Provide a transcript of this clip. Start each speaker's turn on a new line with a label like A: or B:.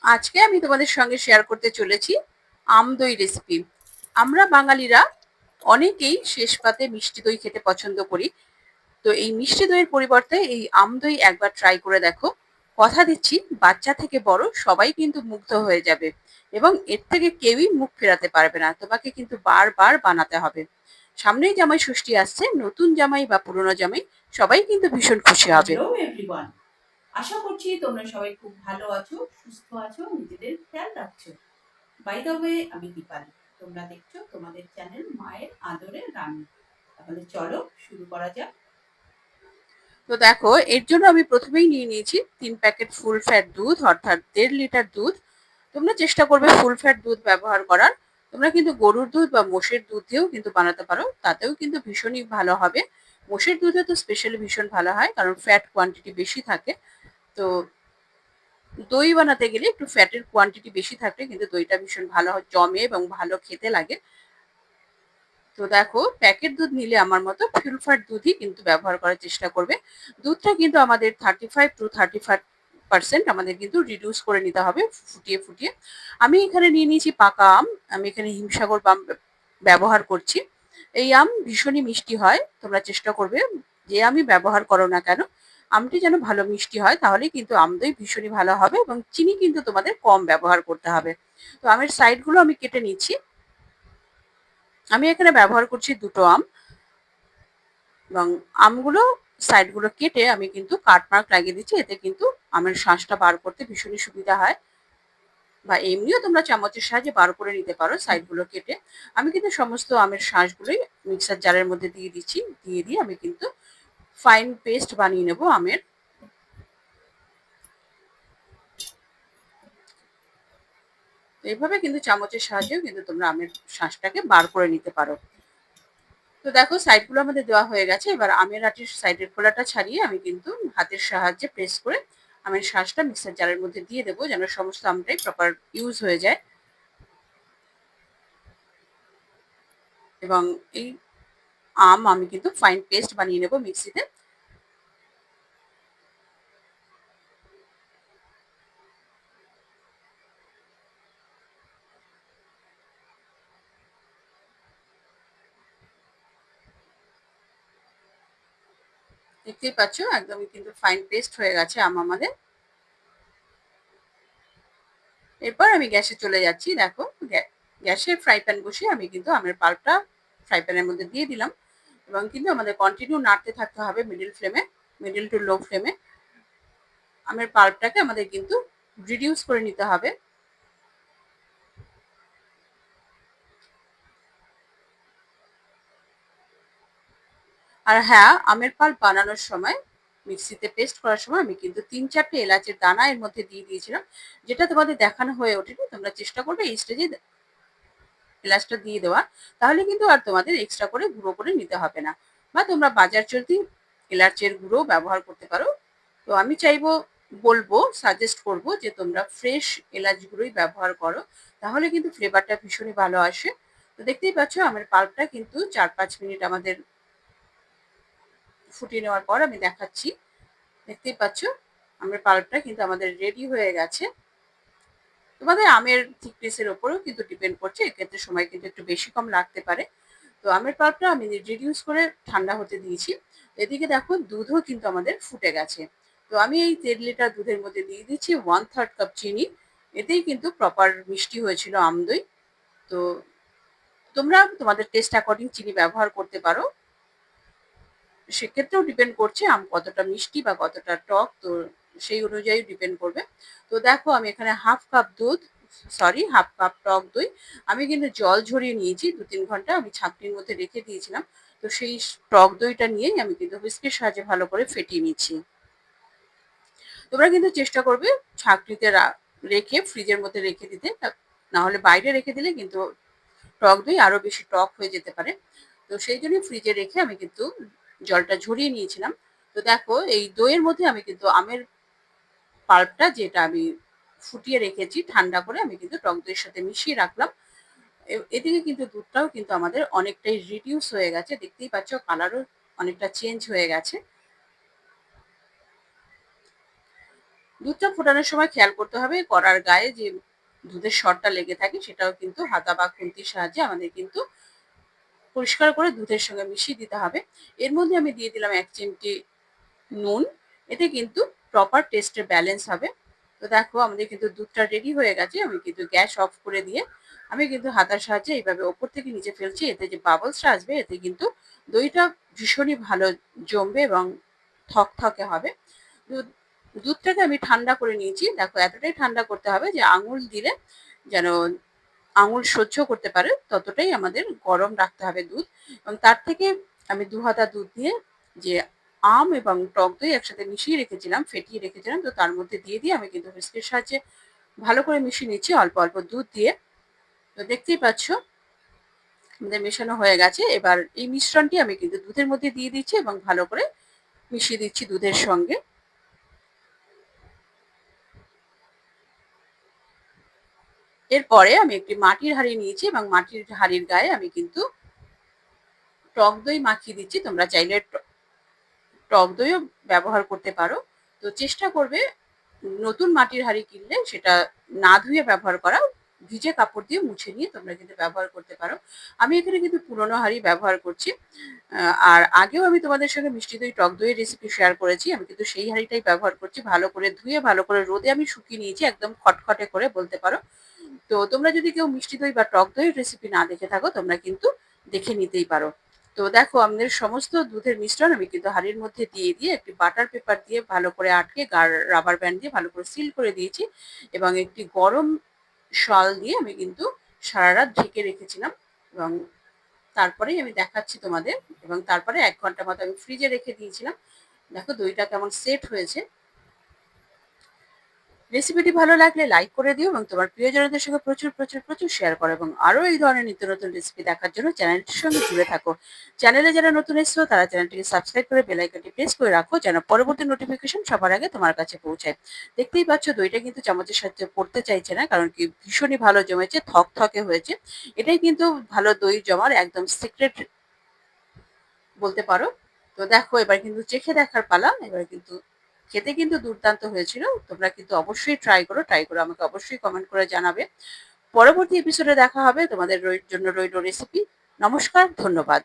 A: আজকে আমি তোমাদের সঙ্গে শেয়ার করতে চলেছি আম দই রেসিপি। আমরা বাঙালিরা অনেকেই শেষ পাতে মিষ্টি দই খেতে পছন্দ করি। তো এই মিষ্টি দইয়ের পরিবর্তে এই আম দই একবার ট্রাই করে দেখো। কথা দিচ্ছি বাচ্চা থেকে বড় সবাই কিন্তু মুগ্ধ হয়ে যাবে এবং এর থেকে কেউই মুখ ফেরাতে পারবে না। তোমাকে কিন্তু বারবার বানাতে হবে। সামনেই জামাই ষষ্ঠী আসছে, নতুন জামাই বা পুরনো জামাই সবাই কিন্তু ভীষণ খুশি হবে।
B: হ্যালো এভরিওয়ান, আশা করছি তোমরা সবাই খুব ভালো আছো, সুস্থ আছো, নিজেদের খেয়াল রাখছো। বাই দ্য ওয়ে, আমি দীপালি। তোমরা দেখছো তোমাদের চ্যানেল মায়ের আদরে রান্না। তাহলে চলো শুরু করা যাক।
A: তো দেখো, এর জন্য আমি প্রথমেই নিয়ে নিয়েছি ৩ প্যাকেট ফুল ফ্যাট দুধ, অর্থাৎ ১.৫ লিটার দুধ। তোমরা চেষ্টা করবে ফুল ফ্যাট দুধ ব্যবহার করার। তোমরা কিন্তু গরুর দুধ বা মোষের দুধ দিয়েও কিন্তু বানাতে পারো, তাতেও কিন্তু ভীষণই ভালো হবে। মোষের দুধে তো স্পেশালি ভীষণ ভালো হয়, কারণ ফ্যাট কোয়ান্টিটি বেশি থাকে। তো দই বানাতে গেলে একটু ফ্যাটের কোয়ান্টিটি বেশি থাকলে কিন্তু দইটা ভীষণ ভালো জমে এবং ভালো খেতে লাগে। তো দেখো, প্যাকেট দুধ নিলে আমার মতো ফুল ফ্যাট দুধই কিন্তু ব্যবহার করার চেষ্টা করবে। দুধটা কিন্তু আমাদের 35 to 35% আমাদের কিন্তু রিডিউস করে নিতে হবে ফুটিয়ে ফুটিয়ে। আমি এখানে নিয়ে নিয়েছি পাকা আম। আমি এখানে হিমসাগর আম ব্যবহার করছি। এই আম ভীষণই মিষ্টি হয়। তোমরা চেষ্টা করবে যে আমই ব্যবহার করো না কেন, আমটি যেন ভালো মিষ্টি হয়, তাহলেই কিন্তু আম দই ভীষণই ভালো হবে এবং চিনি কিন্তু তোমাদের কম ব্যবহার করতে হবে। তো আমের সাইডগুলো আমি কেটে নিচ্ছি। আমি এখানে ব্যবহার করছি ২ টো আম এবং আমগুলো সাইডগুলো কেটে আমি কিন্তু কাট মার্ক লাগিয়ে দিচ্ছি। এতে কিন্তু আমের শাঁসটা বার করতে ভীষণই সুবিধা হয়, বা এমনিও তোমরা চামচের সাহায্যে বার করে নিতে পারো সাইডগুলো কেটে। আমি কিন্তু সমস্ত আমের শাঁসগুলোই মিক্সার জারের মধ্যে দিয়ে দিচ্ছি। দিয়ে আমি কিন্তু ফাইন পেস্ট বানিয়ে নেব আমের। এইভাবে কিন্তু চামচের সাহায্যেও কিন্তু তোমরা আমের শাঁসটাকে বার করে নিতে পারো। তো দেখো, সাইডগুলো আমাদের দেওয়া হয়ে গেছে। এবার আমের আটির সাইডের খোলাটা ছাড়িয়ে আমি কিন্তু হাতের সাহায্যে প্রেস করে আমের শাঁসটা মিক্সার জারের মধ্যে দিয়ে দেবো, যেন সমস্ত আমটাই প্রপার ইউজ হয়ে যায়। এবং এই আম আমি কিন্তু ফাইন পেস্ট বানিয়ে নেব মিক্সিতে। দেখতেই পাচ্ছ, একদমই কিন্তু ফাইন পেস্ট হয়ে গেছে আম আমাদের। এরপর আমি গ্যাসে চলে যাচ্ছি। দেখো, গ্যাসে ফ্রাই প্যান বসিয়ে আমি কিন্তু আমের পাল্পটা ফ্রাই প্যানের মধ্যে দিয়ে দিলাম এবং কিন্তু আমাদের কন্টিনিউ নাড়তে থাকতে হবে মিডিল টু লো ফ্লেমে। আমের পাল্পটাকে আমাদের কিন্তু রিডিউস করে নিতে হবে। আর হ্যাঁ, আমের পাল্প বানানোর সময়, মিক্সিতে পেস্ট করার সময় আমি কিন্তু ৩-৪টে এলাচের দানা এর মধ্যে দিয়ে দিয়েছিলাম। যেটা তোমাদের দেখানো হয়ে ওঠেনি। তোমরা চেষ্টা করবে এই স্টেজে এলাচটা দিয়ে দেওয়ার। তাহলে কিন্তু আর তোমাদের এক্সট্রা করে গুঁড়ো করে নিতে হবে না। বা তোমরা বাজার চলতি এলাচের গুঁড়ো ব্যবহার করতে পারো। তো আমি সাজেস্ট করব যে তোমরা ফ্রেশ এলাচ গুঁড়োই ব্যবহার করো। তাহলে কিন্তু ফ্লেভারটা ভীষণই ভালো আসে। তো দেখতেই পাচ্ছ, আমের পাল্পটা কিন্তু ৪-৫ মিনিট আমাদের ফুটিয়ে নেওয়ার পর আমি দেখাচ্ছি। দেখতেই পাচ্ছ, আমের পাল্পটা কিন্তু আমাদের রেডি হয়ে গেছে। তোমাদের আমের থিকনেস এর উপরেও কিন্তু ডিপেন্ড করছে। এক্ষেত্রে সময় কিন্তু একটু বেশি কম লাগতে পারে। তো আমের পাল্পটা আমি রিডিউস করে ঠান্ডা হতে দিয়েছি। এদিকে দেখো, দুধও কিন্তু আমাদের ফুটে গেছে। তো আমি এই ১.৫ লিটার দুধের মধ্যে দিয়ে দিচ্ছি 1/3 কাপ চিনি। এতেই কিন্তু প্রপার মিষ্টি হয়েছিল আম দই। তো তোমরা তোমাদের টেস্ট অ্যাকর্ডিং চিনি ব্যবহার করতে পারো। সেক্ষেত্রেও ডিপেন্ড করছে আম কতটা মিষ্টি বা কতটা টক। তো সেই অনুযায়ী ডিপেন্ড করবে। তো দেখো, আমি এখানে হাফ কাপ টক দই আমি কিন্তু জল ঝরিয়ে নিয়েছি। ২-৩ ঘন্টা আমি ছাঁকনির মধ্যে রেখে দিয়েছিলাম। তো সেই টক দইটা নিয়েই আমি কিন্তু হুইস্কের সাহায্যে ভালো করে ফেটিয়ে নিচ্ছি। তোমরা কিন্তু চেষ্টা করবে ছাঁকনিতে রেখে ফ্রিজের মধ্যে রেখে দিতে। না হলে বাইরে রেখে দিলে কিন্তু টক দই আরো বেশি টক হয়ে যেতে পারে। তো সেই জন্য ফ্রিজে রেখে আমি কিন্তু জলটা ঝরিয়ে নিয়েছিলাম। তো দেখো, এই দইয়ের মধ্যে আমি কিন্তু আমের পাল্পটা, যেটা আমি ফুটিয়ে রেখেছি ঠান্ডা করে, আমি কিন্তু টক দইয়ের সাথে মিশিয়ে রাখলাম। এদিকে কিন্তু দুধটাও কিন্তু আমাদের অনেকটাই রিডিউস হয়ে গেছে। দেখতেই পাচ্ছ, কালারও অনেকটা চেঞ্জ হয়ে গেছে। দুধটা ফোটানোর সময় খেয়াল করতে হবে কড়ার গায়ে যে দুধের সরটা লেগে থাকে সেটাও কিন্তু হাতা বা খুন্তির সাহায্যে আমাদের কিন্তু পরিষ্কার করে দুধের সঙ্গে মিশিয়ে দিতে হবে। এর মধ্যে আমি দিয়ে দিলাম ১ চিমটি নুন। এতে কিন্তু প্রপার টেস্টের ব্যালেন্স হবে। তো দেখো আমাদের কিন্তু দুধটা রেডি হয়ে গেছে। আমি কিন্তু গ্যাস অফ করে দিয়ে আমি কিন্তু হাতার সাহায্যে এইভাবে ওপর থেকে নিচে ফেলছি। এতে যে বাবলসটা আসবে এতে কিন্তু দইটা ভীষণই ভালো জমবে এবং থকথকে হবে। দুধ দুধটাকে আমি ঠান্ডা করে নিয়েছি। দেখো এতটাই ঠান্ডা করতে হবে যে আঙুল দিলে যেন আঙুল সহ্য করতে পারে ততটাই আমাদের গরম রাখতে হবে দুধ। এবং তার থেকে আমি ২ হাতা দুধ দিয়ে যে আম এবং টক দই একসাথে মিশিয়ে রেখেছিলাম, ফেটিয়ে রেখেছিলাম। তো তার মধ্যে দিয়ে আমি কিন্তু হুইস্কের সাহায্যে ভালো করে মিশিয়ে নিচ্ছি অল্প দুধ দিয়ে। তো দেখতেই পাচ্ছ আমাদের মেশানো হয়ে গেছে। এবার এই মিশ্রণটি আমি কিন্তু দুধের মধ্যে দিয়ে দিচ্ছি এবং ভালো করে মিশিয়ে দিচ্ছি দুধের সঙ্গে। এরপরে আমি একটি মাটির হাঁড়ি নিয়েছি এবং মাটির হাঁড়ির গায়ে আমি কিন্তু টক দই মাখিয়ে দিচ্ছি। তোমরা চাইলে টক দইও ব্যবহার করতে পারো। তো চেষ্টা করবে নতুন মাটির হাঁড়ি কিনলে সেটা না ধুয়ে ব্যবহার করা। ভিজে কাপড় দিয়ে মুছে নিয়ে তোমরা কিন্তু ব্যবহার করতে পারো। আমি এখানে কিন্তু পুরোনো হাঁড়ি ব্যবহার করছি। আর আগেও আমি তোমাদের সঙ্গে মিষ্টি দই টক দইয়ের রেসিপি শেয়ার করেছি। আমি কিন্তু সেই হাঁড়িটাই ব্যবহার করছি। ভালো করে ধুয়ে ভালো করে রোদে আমি শুকিয়ে নিয়েছি একদম খটখটে করে বলতে পারো। তো তোমরা যদি কেউ মিষ্টি দই বা টক দইয়ের রেসিপি না দেখে থাকো তোমরা কিন্তু দেখে নিতেই পারো। তো দেখো আমাদের সমস্ত দুধের মিশ্রণ আমি কিন্তু হাঁড়ির মধ্যে দিয়ে একটি বাটার পেপার দিয়ে ভালো করে আটকে রাবার ব্যান্ড দিয়ে ভালো করে সিল করে দিয়েছি এবং একটি গরম শাল দিয়ে আমি কিন্তু সারা রাত ঢেকে রেখেছিলাম এবং তারপরেই আমি দেখাচ্ছি তোমাদের এবং তারপরে ১ ঘন্টা মতো আমি ফ্রিজে রেখে দিয়েছিলাম। দেখো দইটা কেমন সেট হয়েছে। রেসিপিটি ভালো লাগলে লাইক করে দিও এবং তোমার প্রিয়জনদের সঙ্গে প্রচুর শেয়ার করো এবং আরো এই ধরনের নিত্য নতুন রেসিপি দেখার জন্য চ্যানেলটির সঙ্গে জুড়ে থাকো। চ্যানেলে যারা নতুন এসছো তারা চ্যানেলটিকে সাবস্ক্রাইব করে বেল আইকনটি প্রেস করে রাখো যেন পরবর্তী নোটিফিকেশন সবার আগে তোমার কাছে পৌঁছায়। দেখতেই পাচ্ছ দইটা কিন্তু চামচের সাহায্যে পড়তে চাইছে না কারণ কি ভীষণই ভালো জমেছে, থকথকে হয়েছে। এটাই কিন্তু ভালো দই জমার একদম সিক্রেট বলতে পারো। তো দেখো এবার কিন্তু চেখে দেখার পালা। এবার কিন্তু খেতে কিন্তু দুর্দান্ত হয়েছিল। তোমরা কিন্তু অবশ্যই ট্রাই করে আমাকে অবশ্যই কমেন্ট করে জানাবে। পরবর্তী এপিসোডে দেখা হবে। তোমাদের জন্য রইল রেসিপি। নমস্কার, ধন্যবাদ।